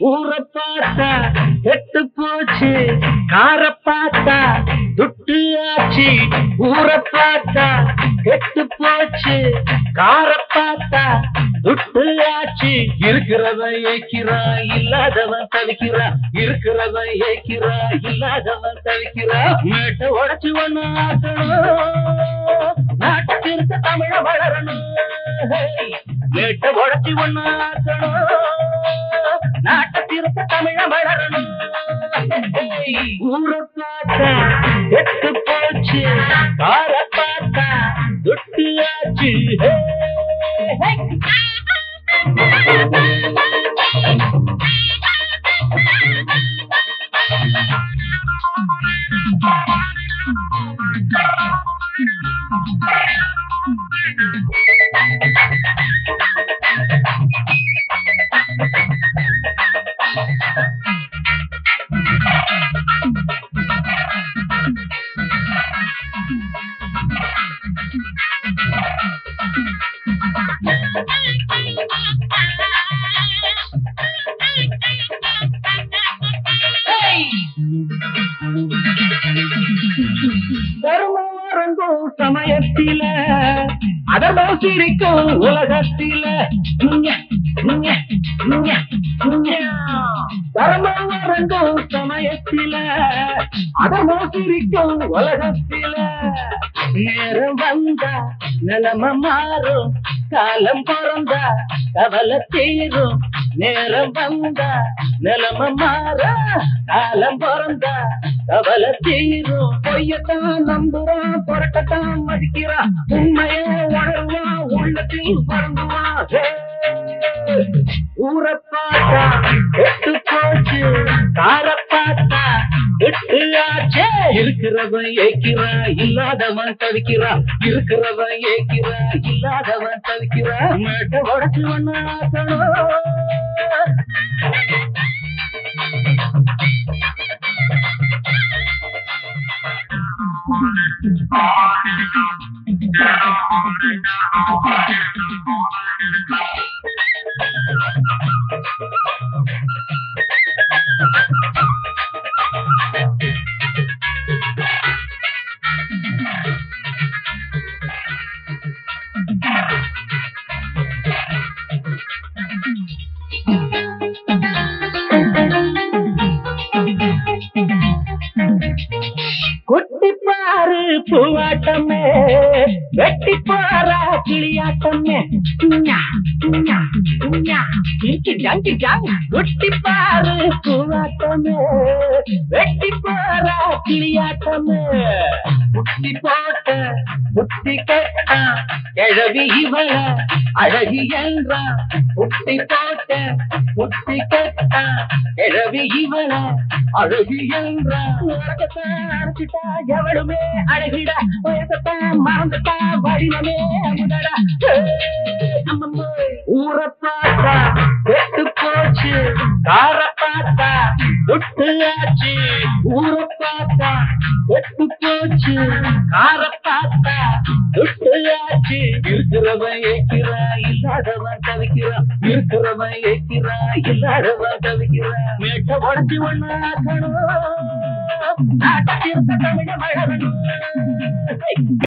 ஊரை பார்த்தா கெட்டு போச்சு, காரை பார்த்தா துட்டு ஆச்சு. ஊரை பார்த்தா கெட்டு போச்சு, காரை பார்த்தா துட்டு ஆச்சு. இருக்கிறவன் ஏக்கிறான், இல்லாதவன் தவிக்கிறான். இருக்கிறவன் ஏக்கிறான், இல்லாதவன் தவிக்கிறான். மேட்டை உடைச்சு ஒண்ணு ஆக்கணும், நாட்டுக்கு தமிழ வளரணும். மேட்டை உடைச்சு ஒண்ணு ஆக்கணும், நாட்டுக்கு தமிழ வளரணும். ஊரை பார்த்தா கெட்டு போச்சு, காரை பார்த்தா துட்டு ஆச்சு. தர்மம் சமயத்தில அதர்மம் சிரிக்கும் உலகத்தில. தர்மம் வரங்கும் சமயத்தில அதர்மம் சிரிக்கும் உலகத்தில. நேரம் வந்தா நிலைமை மாறும், காலம் பிறந்தா கவலை தீரும். நேரம் வந்தா நிலைமை மாற, காலம் பிறந்தா கவலை தீரும். பொய்யத்தான் நம்புறான், புரட்டத்தான் மதிக்கிறான். உண்மைய உணர்வான், உள்ளத்தில் பறந்துவான். ஊரை பார்த்தா கெட்டு போச்சு, காரை பார்த்தா கெட்டு ஆச்சே. இருக்கிறவன் ஏக்கிறான், இல்லாதவன் தவிக்கிறான். இருக்கிறவன் ஏக்கிறான், இல்லாதவன் தவிக்கிறான். மேட்டை உடைச்சு ஒண்ணு ஆக்கணும். குட்டிப்பாரு பூவாட்டமே, வெட்டிப்பாரா கிளியாட்டமே. குட்டிப்பாரு பூவாட்டமே, வெட்டிப்பாரா கிளியாட்டமே. புட்டி போட்ட புட்டி கெட்டா கிழவி இவள அழகி என்றா. புட்டி போட்ட புட்டி கெட்டா கிழவி இவள அழகி என்றா. அரைச்சிட்டா எவளுமே அழகிடா, வயசத்தான் மறந்துட்டா வடிவமே அமுதடா. ஊரை பார்த்தா கெட்டு போச்சு, காரை பார்த்தா துட்டு ஆச்சு. ஊரை பார்த்தா கெட்டு போச்சு, காரை பார்த்தா துட்டு ஆச்சு. இருக்கிறவன் ஏக்கிறா, இல்லாதவன் தவிக்கிறான். இருக்கிறவன் ஏக்கிறா, இல்லாதவன் தவிக்கிறான். மேட்டை உடைச்சு ஒண்ணு ஆக்கணும், நாட்டுக்கு தமிழ வளரணும்.